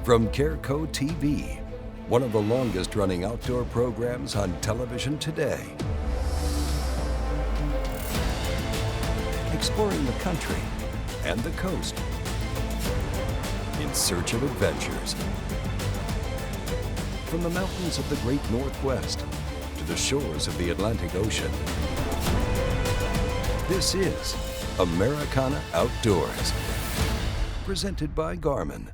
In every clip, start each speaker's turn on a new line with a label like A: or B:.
A: From Careco TV, one of the longest-running outdoor programs on television today. Exploring the country and the coast in search of adventures. From the mountains of the Great Northwest to the shores of the Atlantic Ocean. This is Americana Outdoors, presented by Garmin.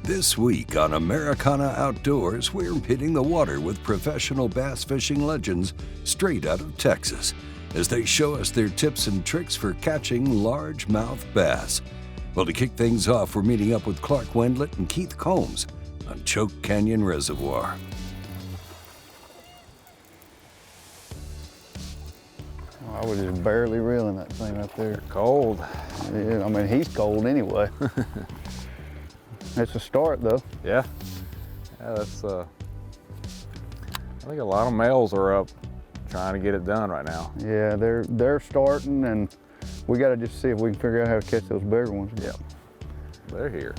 A: This week on Americana Outdoors, we're hitting the water with professional bass fishing legends straight out of Texas as they show us their tips and tricks for catching largemouth bass. Well, to kick things off, we're meeting up with Clark Wendlandt and Keith Combs on Choke Canyon Reservoir.
B: I was just barely reeling that thing up there.
C: Cold.
B: Yeah, I mean, he's cold anyway. It's a start, though.
C: Yeah. That's, I think a lot of males are up trying to get it done right now.
B: Yeah, they're starting, and we got to just see if we can figure out how to catch those bigger ones.
C: Yep. They're here.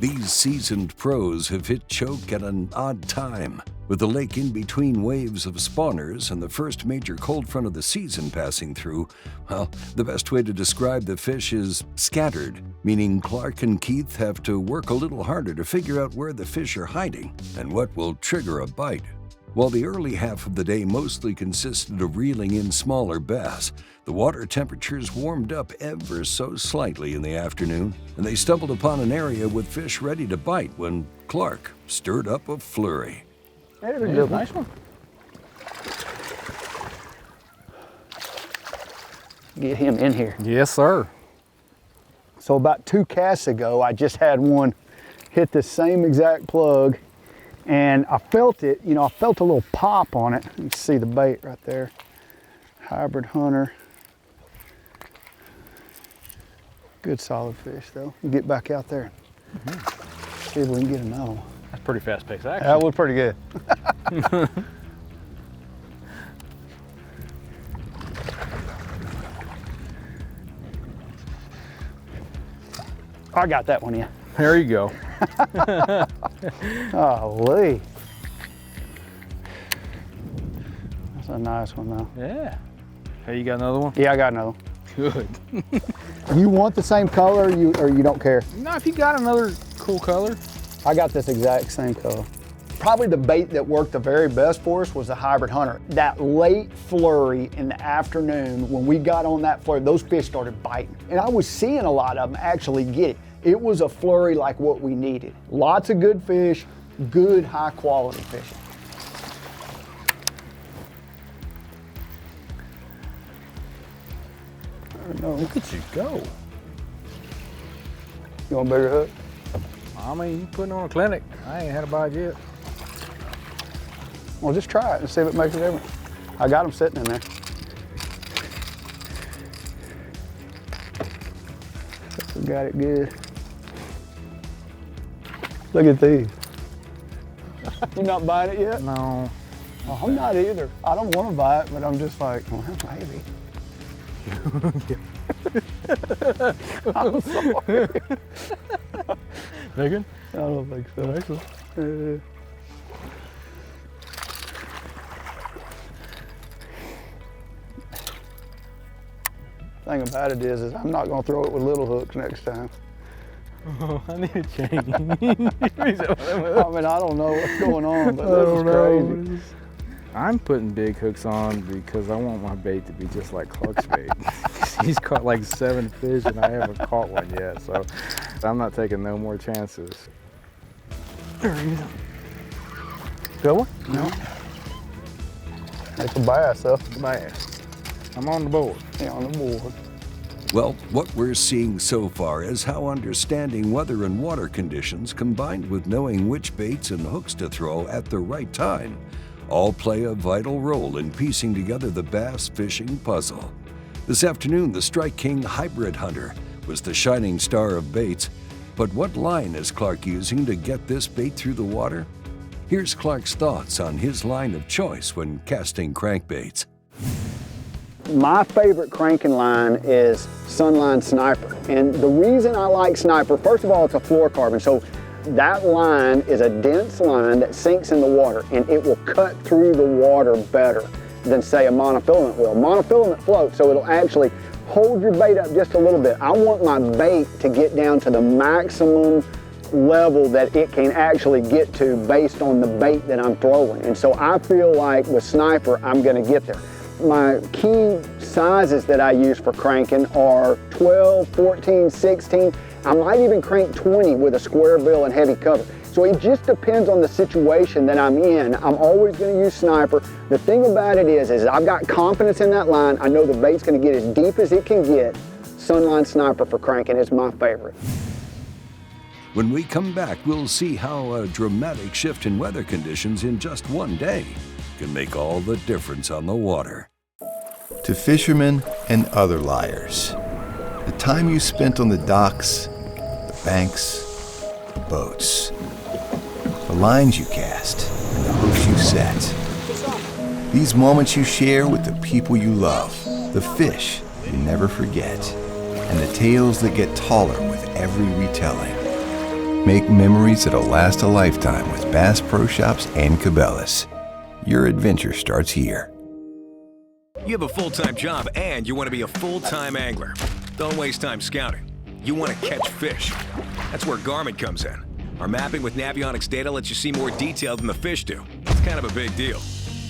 A: These seasoned pros have hit choke at an odd time, with the lake in between waves of spawners and the first major cold front of the season passing through. Well, the best way to describe the fish is scattered, meaning Clark and Keith have to work a little harder to figure out where the fish are hiding and what will trigger a bite. While the early half of the day mostly consisted of reeling in smaller bass, the water temperatures warmed up ever so slightly in the afternoon, and they stumbled upon an area with fish ready to bite when Clark stirred up a flurry.
B: There's a good
C: Nice one.
B: Get him in here.
C: Yes, sir.
B: So about 2 casts ago, I just had one hit the same exact plug, and I felt it, I felt a little pop on it. You can see the bait right there. Hybrid hunter. Good solid fish though. You get back out there. See if we can get another one.
C: That's pretty fast paced action.
B: That was pretty good. I got that one in.
C: There you go.
B: Golly. That's a nice one though.
C: Yeah. Hey, you got another one?
B: Yeah, I got another one.
C: Good.
B: You want the same color or you don't care?
C: No, if you got another cool color.
B: I got this exact same color. Probably the bait that worked the very best for us was the hybrid hunter. That late flurry in the afternoon, when we got on that flurry, those fish started biting. And I was seeing a lot of them actually get it. It was a flurry like what we needed. Lots of good fish, good high quality fishing.
C: Look at you go.
B: You want a bigger hook?
C: I mean, you putting on a clinic. I ain't had a bite yet.
B: Well, just try it and see if it makes a difference. I got them sitting in there. We got it good. Look at these. You not buying it yet?
C: No.
B: Well, I'm not either. I don't want to buy it, but I'm just like, well, maybe. I'm sorry.
C: Big one?
B: I don't think so.
C: Excellent.
B: Thing about it is I'm not going to throw it with little hooks next time.
C: Oh, I need a change.
B: I mean, I don't know what's going on, but this is crazy.
C: I'm putting big hooks on because I want my bait to be just like Clark's bait. He's caught like 7 fish and I haven't caught one yet, so I'm not taking no more chances. There he is.
B: Good one? No. It's a bass, though.
C: Bass. I'm on the board.
B: Yeah, on the board.
A: Well, what we're seeing so far is how understanding weather and water conditions combined with knowing which baits and hooks to throw at the right time all play a vital role in piecing together the bass fishing puzzle. This afternoon, the Strike King Hybrid Hunter was the shining star of baits. But what line is Clark using to get this bait through the water? Here's Clark's thoughts on his line of choice when casting crankbaits.
B: My favorite cranking line is Sunline Sniper. And the reason I like Sniper, first of all, it's a fluorocarbon. So that line is a dense line that sinks in the water, and it will cut through the water better than, say, a monofilament will. Monofilament floats, so it'll actually hold your bait up just a little bit. I want my bait to get down to the maximum level that it can actually get to based on the bait that I'm throwing. And so I feel like with Sniper, I'm gonna get there. My key sizes that I use for cranking are 12, 14, 16. I might even crank 20 with a square bill and heavy cover. So it just depends on the situation that I'm in. I'm always gonna use Sniper. The thing about it is I've got confidence in that line. I know the bait's gonna get as deep as it can get. Sunline Sniper for cranking is my favorite.
A: When we come back, we'll see how a dramatic shift in weather conditions in just one day can make all the difference on the water.
D: To fishermen and other liars, the time you spent on the docks, the banks, the boats, the lines you cast, and the hooks you set. These moments you share with the people you love, the fish you never forget, and the tales that get taller with every retelling. Make memories that'll last a lifetime with Bass Pro Shops and Cabela's. Your adventure starts here.
E: You have a full-time job and you want to be a full-time angler. Don't waste time scouting. You want to catch fish. That's where Garmin comes in. Our mapping with Navionics data lets you see more detail than the fish do. It's kind of a big deal.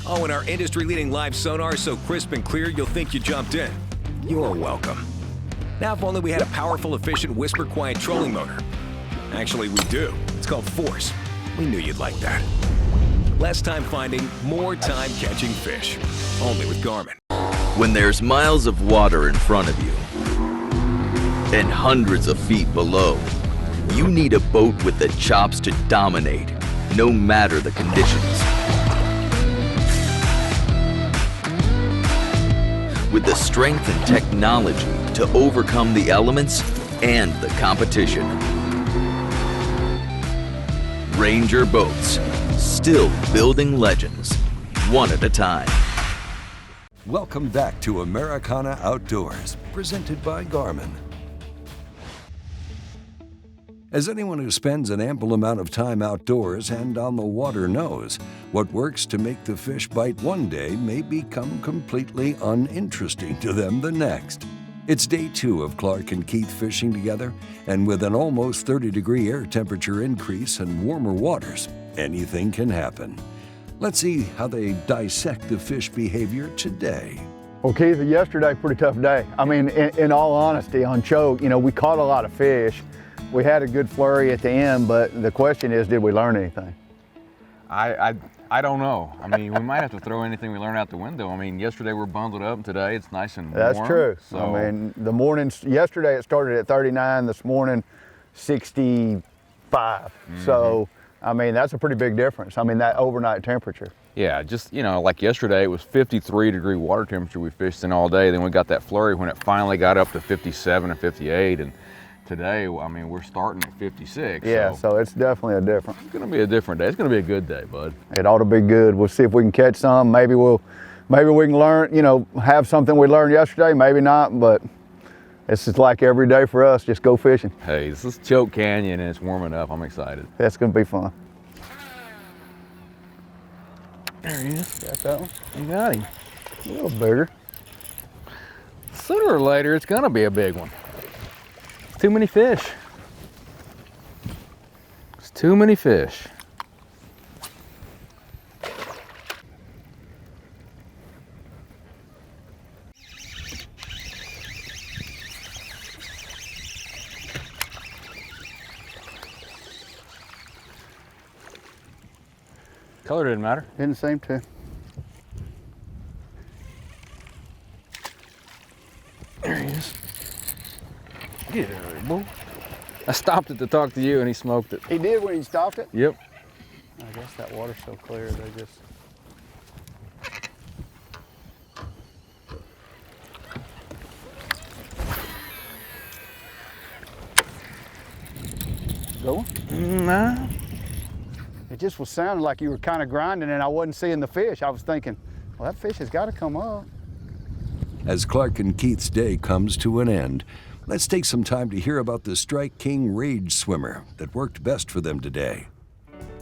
E: Oh, and our industry-leading live sonar is so crisp and clear you'll think you jumped in. You're welcome. Now if only we had a powerful, efficient, whisper-quiet trolling motor. Actually, we do. It's called Force. We knew you'd like that. Less time finding, more time catching fish. Only with Garmin.
F: When there's miles of water in front of you and hundreds of feet below, you need a boat with the chops to dominate, no matter the conditions. With the strength and technology to overcome the elements and the competition. Ranger Boats, still building legends, one at a time.
A: Welcome back to Americana Outdoors, presented by Garmin. As anyone who spends an ample amount of time outdoors and on the water knows, what works to make the fish bite one day may become completely uninteresting to them the next. It's day 2 of Clark and Keith fishing together, and with an almost 30-degree air temperature increase and warmer waters, anything can happen. Let's see how they dissect the fish behavior today.
B: Well, Keith, yesterday, pretty tough day. I mean, in all honesty, on choke, we caught a lot of fish. We had a good flurry at the end, but the question is, did we learn anything?
C: I don't know. I mean, we might have to throw anything we learned out the window. I mean, yesterday we're bundled up, and today it's nice and warm.
B: That's true.
C: So.
B: I mean, the mornings, yesterday it started at 39, this morning 65. Mm-hmm. So, I mean, that's a pretty big difference. I mean, that overnight temperature.
C: Yeah, just, like yesterday, it was 53-degree water temperature we fished in all day. Then we got that flurry when it finally got up to 57 and 58. And today, I mean, we're starting at 56.
B: Yeah, so it's definitely a difference.
C: It's going to be a different day. It's going to be a good day, bud.
B: It ought to be good. We'll see if we can catch some. Maybe we can learn, have something we learned yesterday, maybe not, but it's just like every day for us, just go fishing.
C: Hey, this is Choke Canyon and it's warming up. I'm excited.
B: That's going to be fun.
C: There he is.
B: Got that one?
C: You got him.
B: A little bigger.
C: Sooner or later, it's going to be a big one. Too many fish. It's too many fish. Color didn't matter.
B: Didn't seem to.
C: There he is. Get out of here, boy. I stopped it to talk to you and he smoked it.
B: He did when he stopped it?
C: Yep.
B: I guess that water's so clear, they just... Going?
C: Nah.
B: It just was sounding like you were kind of grinding and I wasn't seeing the fish. I was thinking, well, that fish has got to come up.
A: As Clark and Keith's day comes to an end, let's take some time to hear about the Strike King Rage Swimmer that worked best for them today.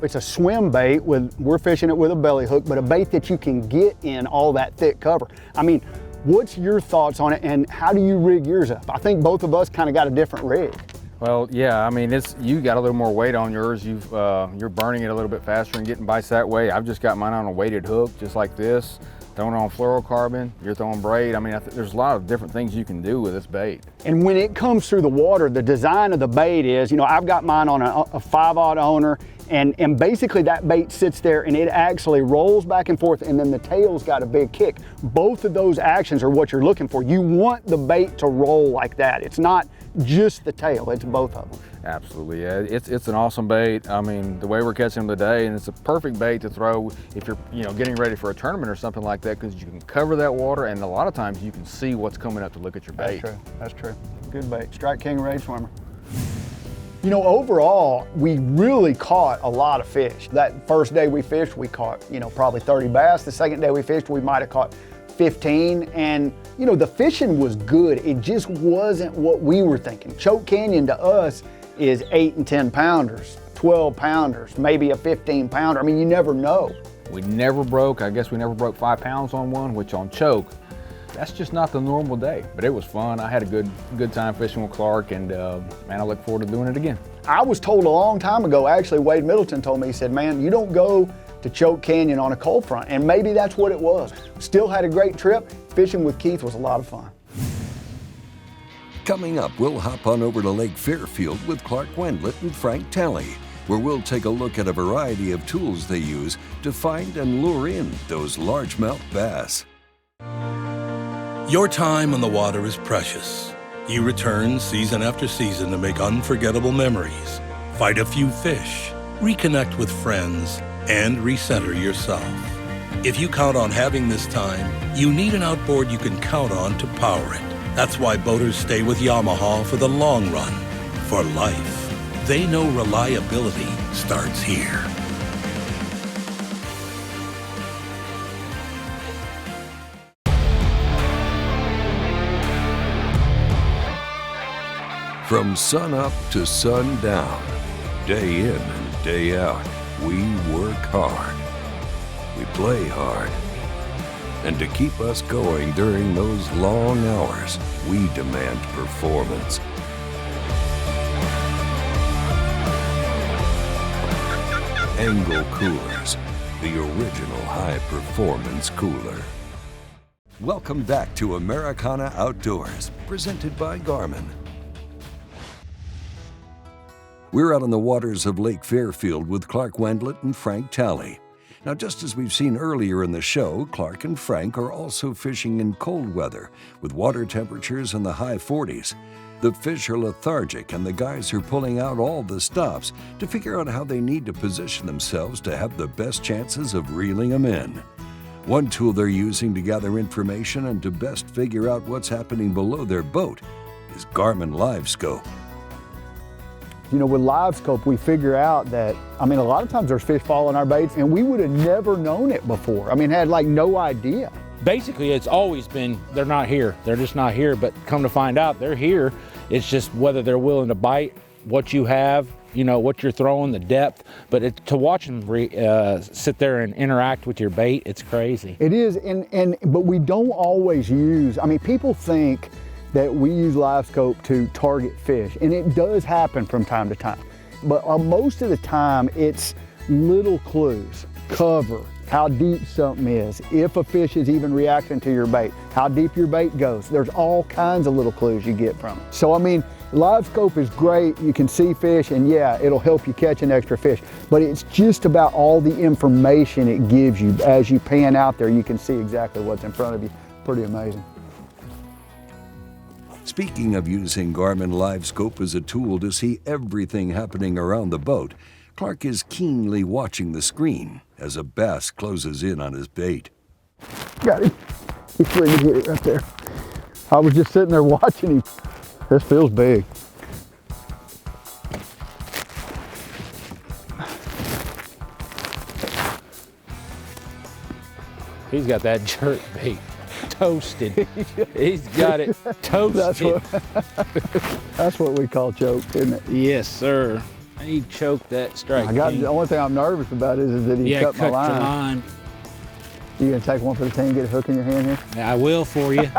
B: It's a swim bait we're fishing it with a belly hook, but a bait that you can get in all that thick cover. I mean, what's your thoughts on it and how do you rig yours up? I think both of us kind of got a different rig.
C: Well, yeah, I mean, you got a little more weight on yours. You're burning it a little bit faster and getting bites that way. I've just got mine on a weighted hook, just like this. Throwing it on fluorocarbon, you're throwing braid. I mean, there's a lot of different things you can do with this bait.
B: And when it comes through the water, the design of the bait is, I've got mine on a 5/0 owner, and basically that bait sits there and it actually rolls back and forth, and then the tail's got a big kick. Both of those actions are what you're looking for. You want the bait to roll like that. It's not just the tail, it's both of them.
C: Absolutely, yeah. It's an awesome bait. I mean, the way we're catching them today, and it's a perfect bait to throw if you're getting ready for a tournament or something like that, because you can cover that water, and a lot of times you can see what's coming up to look at your bait.
B: That's true. Good bait. Strike King Rage Swimmer. Overall, we really caught a lot of fish. That first day we fished, we caught, probably 30 bass. The second day we fished, we might have caught 15, and the fishing was good. It just wasn't what we were thinking. Choke Canyon to us is 8 and 10 pounders, 12 pounders, maybe a 15 pounder. I mean, you never know.
C: We never broke 5 pounds on one, which on choke, that's just not the normal day, but it was fun. I had a good time fishing with Clark, and man, I look forward to doing it again.
B: I was told a long time ago, actually, Wade Middleton told me, he said, man, you don't go to Choke Canyon on a cold front, and maybe that's what it was. Still had a great trip. Fishing with Keith was a lot of fun.
A: Coming up, we'll hop on over to Lake Fairfield with Clark Wendlandt and Frank Talley, where we'll take a look at a variety of tools they use to find and lure in those largemouth bass.
G: Your time on the water is precious. You return season after season to make unforgettable memories, fight a few fish, reconnect with friends, and recenter yourself. If you count on having this time, you need an outboard you can count on to power it. That's why boaters stay with Yamaha for the long run, for life. They know reliability starts here.
A: From sun up to sundown, day in and day out, we work hard. We play hard. And to keep us going during those long hours, we demand performance. ENGEL Coolers, the original high-performance cooler. Welcome back to Americana Outdoors, presented by Garmin. We're out on the waters of Lake Fairfield with Clark Wendlandt and Frank Talley. Now, just as we've seen earlier in the show, Clark and Frank are also fishing in cold weather with water temperatures in the high 40s. The fish are lethargic, and the guys are pulling out all the stops to figure out how they need to position themselves to have the best chances of reeling them in. One tool they're using to gather information and to best figure out what's happening below their boat is Garmin LiveScope.
B: With LiveScope, we figure out that, a lot of times there's fish following our baits, and we would have never known it before. Had no idea.
H: Basically, it's always been, they're not here. They're just not here, but come to find out, they're here. It's just whether they're willing to bite, what you have, what you're throwing, the depth. But to watch them sit there and interact with your bait, it's crazy.
B: It is, but we don't always use, people think that we use LiveScope to target fish, and it does happen from time to time. But most of the time, it's little clues, cover, how deep something is, if a fish is even reacting to your bait, how deep your bait goes. There's all kinds of little clues you get from it. So LiveScope is great. You can see fish, and yeah, it'll help you catch an extra fish, but it's just about all the information it gives you. As you pan out there, you can see exactly what's in front of you. Pretty amazing.
A: Speaking of using Garmin LiveScope as a tool to see everything happening around the boat, Clark is keenly watching the screen as a bass closes in on his bait.
B: Got him. He's ready to hit it right there. I was just sitting there watching him. This feels big.
H: He's got that jerk bait toasted. He's got it toasted.
B: That's what we call choke, isn't it?
H: Yes, sir. He choked that strike.
B: The only thing I'm nervous about is that he cut my line.
H: Your line.
B: You gonna take one for the team, get a hook in your hand here?
H: Yeah, I will for you.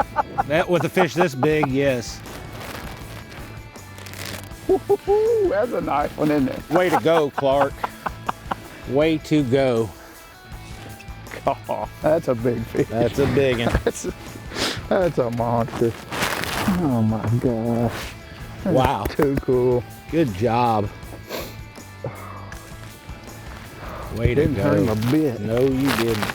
H: That with a fish this big, yes.
B: That's a nice one, isn't it?
H: Way to go, Clark. Way to go.
B: Oh, that's a big fish.
H: That's a big one.
B: That's a monster. Oh my gosh.
H: Wow.
B: Too cool.
H: Good job. Way to go.
B: Didn't hurt him a bit.
H: No, you didn't.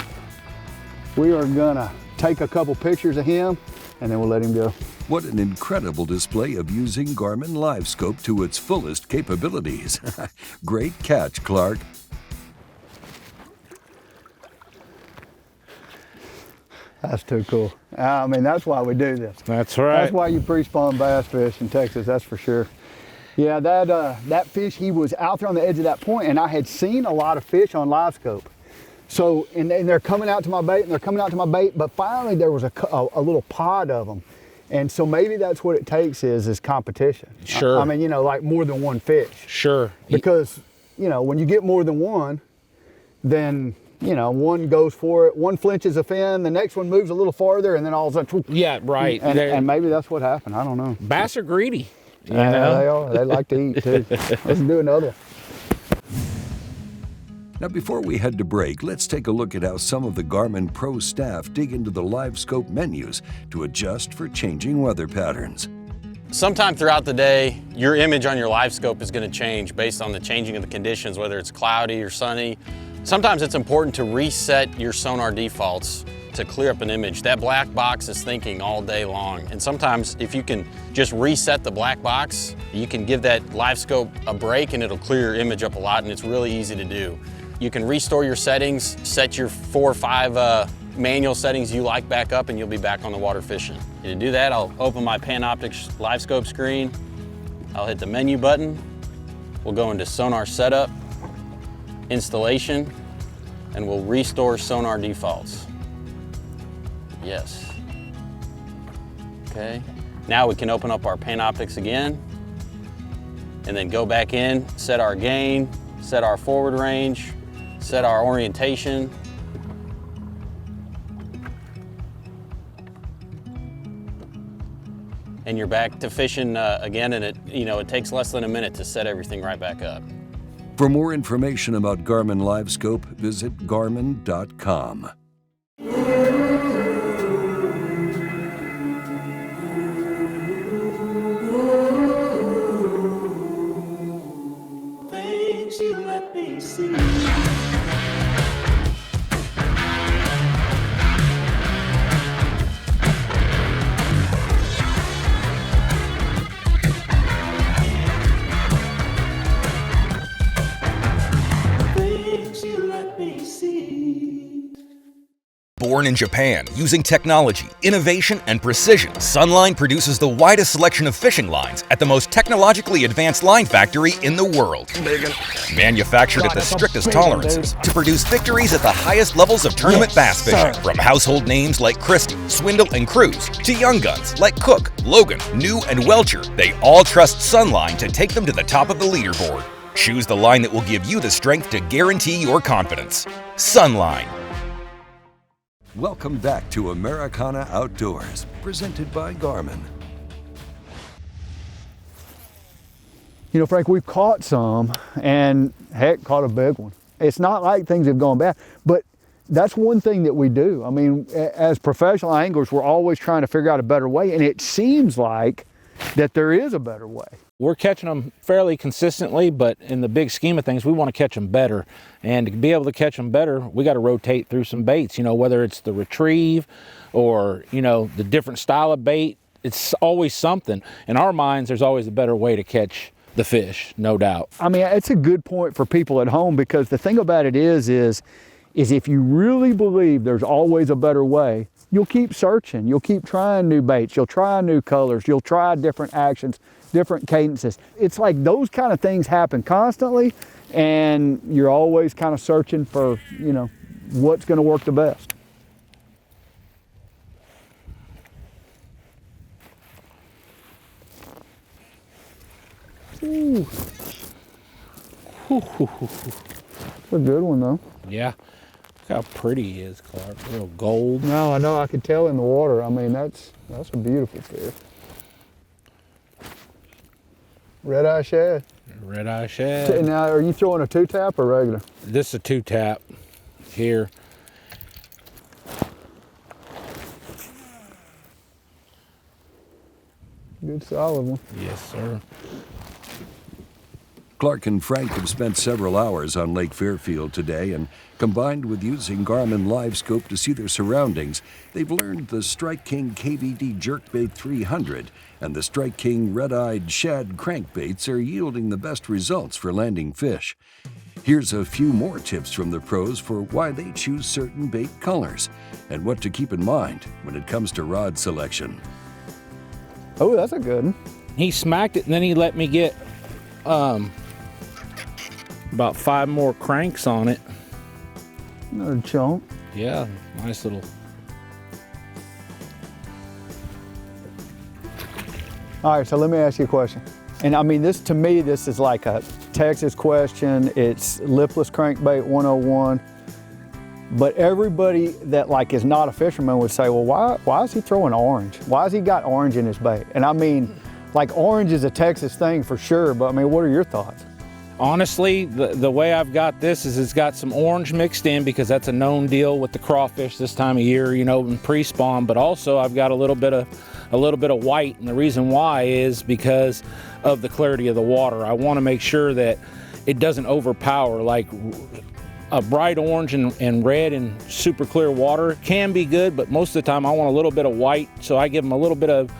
B: We are gonna take a couple pictures of him and then we'll let him go.
A: What an incredible display of using Garmin LiveScope to its fullest capabilities. Great catch, Clark.
B: That's too cool. I mean, that's why we do this.
H: That's right.
B: That's why you pre-spawn bass fish in Texas, that's for sure. Yeah, that fish, he was out there on the edge of that point, and I had seen a lot of fish on LiveScope. So, and they're coming out to my bait, but finally there was a little pod of them. And so maybe that's what it takes is competition.
H: Sure.
B: I mean, you know, like more than one fish.
H: Sure.
B: Because, you know, when you get more than one, then, you know, one goes for it, one flinches a fin, the next one moves a little farther, and then all of a sudden,
H: yeah, right.
B: And maybe that's what happened. I don't know.
H: Bass are greedy.
B: Yeah, they are. They like to eat too. Let's do another one.
A: Now, before we head to break, let's take a look at how some of the Garmin Pro staff dig into the LiveScope menus to adjust for changing weather patterns.
I: Sometime throughout the day, your image on your LiveScope is going to change based on the changing of the conditions, whether it's cloudy or sunny. Sometimes it's important to reset your sonar defaults to clear up an image. That black box is thinking all day long. And sometimes if you can just reset the black box, you can give that LiveScope a break and it'll clear your image up a lot, and it's really easy to do. You can restore your settings, set your 4 or 5 manual settings you like back up, and you'll be back on the water fishing. To do that, I'll open my Panoptix LiveScope screen. I'll hit the menu button. We'll go into sonar setup, installation, and we'll restore sonar defaults. Yes. Okay. Now we can open up our Panoptix again and then go back in, set our gain, set our forward range, set our orientation. And you're back to fishing again, and it takes less than a minute to set everything right back up.
A: For more information about Garmin LiveScope, visit garmin.com.
J: Things you let me see.
K: Born in Japan, using technology, innovation, and precision, Sunline produces the widest selection of fishing lines at the most technologically advanced line factory in the world. Manufactured at the strictest tolerances to produce victories at the highest levels of tournament bass fishing. From household names like Christie, Swindle, and Cruz, to young guns like Cook, Logan, New, and Welcher, they all trust Sunline to take them to the top of the leaderboard. Choose the line that will give you the strength to guarantee your confidence. Sunline.
A: Welcome back to Americana Outdoors, presented by Garmin.
B: You know, Frank, we've caught some, and heck, caught a big one. It's not like things have gone bad, but that's one thing that we do. I mean, as professional anglers, we're always trying to figure out a better way, and it seems like that there is a better way.
H: We're catching them fairly consistently, but in the big scheme of things, we want to catch them better. And to be able to catch them better, we got to rotate through some baits, you know, whether it's the retrieve or, you know, the different style of bait. It's always something. In our minds, there's always a better way to catch the fish, no doubt.
B: I mean, it's a good point for people at home, because the thing about it is if you really believe there's always a better way, you'll keep searching, you'll keep trying new baits, you'll try new colors, you'll try different actions, different cadences. It's like those kind of things happen constantly, and you're always kind of searching for, you know, what's going to work the best. Ooh. It's a good one though.
H: Yeah. Look how pretty he is, Clark. A little gold.
B: No, I know. I could tell in the water. I mean, that's a beautiful fish. Red-eye shad.
H: Red-eye shad.
B: Now, are you throwing a 2-tap or regular?
H: This is a 2-tap here.
B: Good solid one.
H: Yes, sir.
A: Clark and Frank have spent several hours on Lake Fairfield today, and combined with using Garmin LiveScope to see their surroundings, they've learned the Strike King KVD Jerkbait 300 and the Strike King Red-Eyed Shad crankbaits are yielding the best results for landing fish. Here's a few more tips from the pros for why they choose certain bait colors and what to keep in mind when it comes to rod selection.
B: Oh, that's a good one.
H: He smacked it and then he let me get about 5 more cranks on it.
B: Another chunk.
H: Yeah, nice little.
B: All right, so let me ask you a question. And I mean, this to me, this is like a Texas question. It's lipless crankbait 101. But everybody that like is not a fisherman would say, well, why is he throwing orange? Why has he got orange in his bait? And I mean, like orange is a Texas thing for sure, but I mean, what are your thoughts?
H: Honestly, the way I've got this is it's got some orange mixed in because that's a known deal with the crawfish this time of year, you know, in pre-spawn. But also I've got a little bit of white, and the reason why is because of the clarity of the water. I want to make sure that it doesn't overpower. Like a bright orange and red and super clear water can be good, but most of the time I want a little bit of white, so I give them a little bit of,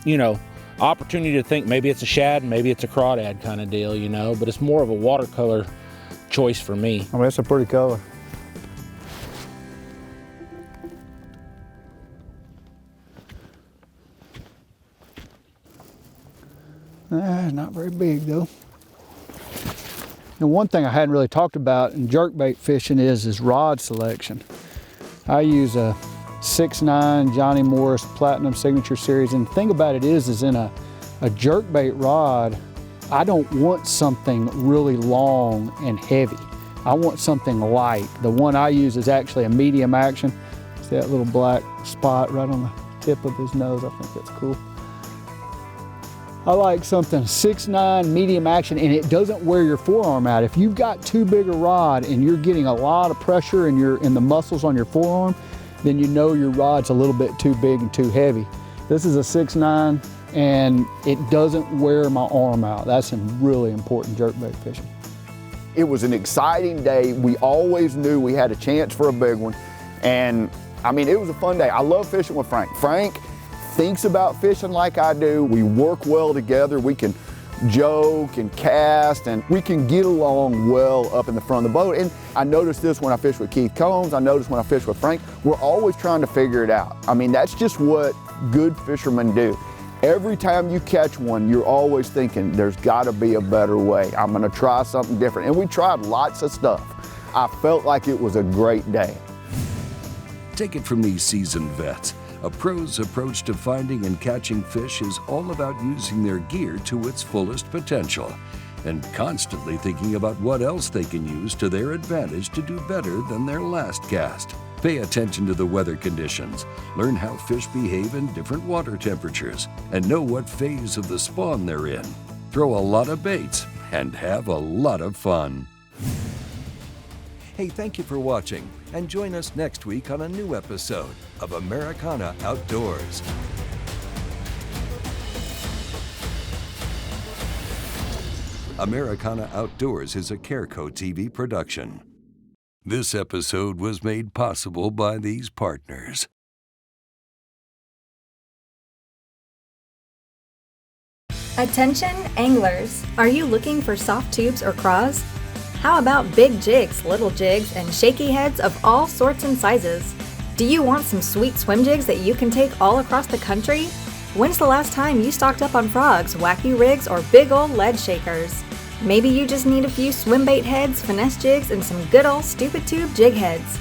H: you know, opportunity to think maybe it's a shad, maybe it's a crawdad kind of deal, you know, but it's more of a watercolor choice for me.
B: I mean, that's a pretty color. Not very big though. And one thing I hadn't really talked about in jerkbait fishing is rod selection. I use a 6'9" Johnny Morris Platinum Signature Series, and the thing about it is in a jerkbait rod, I don't want something really long and heavy. I want something light. The one I use is actually a medium action. See that little black spot right on the tip of his nose? I think that's cool. I like something 6'9" medium action, and it doesn't wear your forearm out. If you've got too big a rod and you're getting a lot of pressure in the muscles on your forearm, then you know your rod's a little bit too big and too heavy. This is a 6'9", and it doesn't wear my arm out. That's really important jerkbait fishing. It was an exciting day. We always knew we had a chance for a big one, and I mean, it was a fun day. I love fishing with Frank. Frank thinks about fishing like I do. We work well together. We can joke and cast, and we can get along well up in the front of the boat. And I noticed this when I fish with Keith Combs. I noticed when I fish with Frank. We're always trying to figure it out. I mean, that's just what good fishermen do. Every time you catch one, you're always thinking, there's gotta be a better way. I'm gonna try something different. And we tried lots of stuff. I felt like it was a great day.
A: Take it from these seasoned vets. A pro's approach to finding and catching fish is all about using their gear to its fullest potential and constantly thinking about what else they can use to their advantage to do better than their last cast. Pay attention to the weather conditions, learn how fish behave in different water temperatures, and know what phase of the spawn they're in. Throw a lot of baits and have a lot of fun. Hey, thank you for watching, and join us next week on a new episode of Americana Outdoors. Americana Outdoors is a Careco TV production. This episode was made possible by these partners.
L: Attention anglers, are you looking for soft tubes or craws? How about big jigs, little jigs, and shaky heads of all sorts and sizes? Do you want some sweet swim jigs that you can take all across the country? When's the last time you stocked up on frogs, wacky rigs, or big old lead shakers? Maybe you just need a few swim bait heads, finesse jigs, and some good old stupid tube jig heads.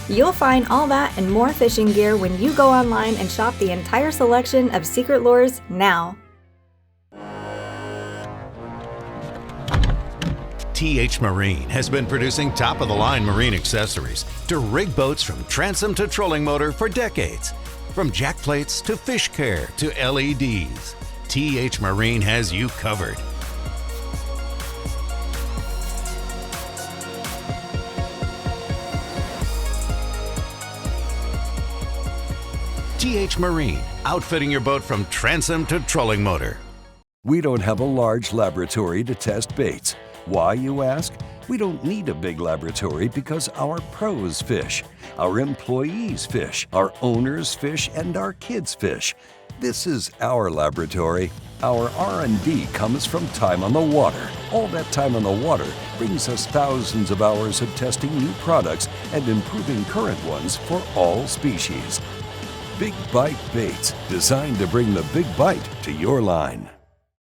L: You'll find all that and more fishing gear when you go online and shop the entire selection of Secret Lures now.
M: TH Marine has been producing top-of-the-line marine accessories to rig boats from transom to trolling motor for decades. From jack plates to fish care to LEDs, TH Marine has you covered. TH Marine, outfitting your boat from transom to trolling motor.
A: We don't have a large laboratory to test baits. Why, you ask? We don't need a big laboratory because our pros fish, our employees fish, our owners fish, and our kids fish. This is our laboratory. Our R&D comes from time on the water. All that time on the water brings us thousands of hours of testing new products and improving current ones for all species. Big Bite Baits, designed to bring the big bite to your line.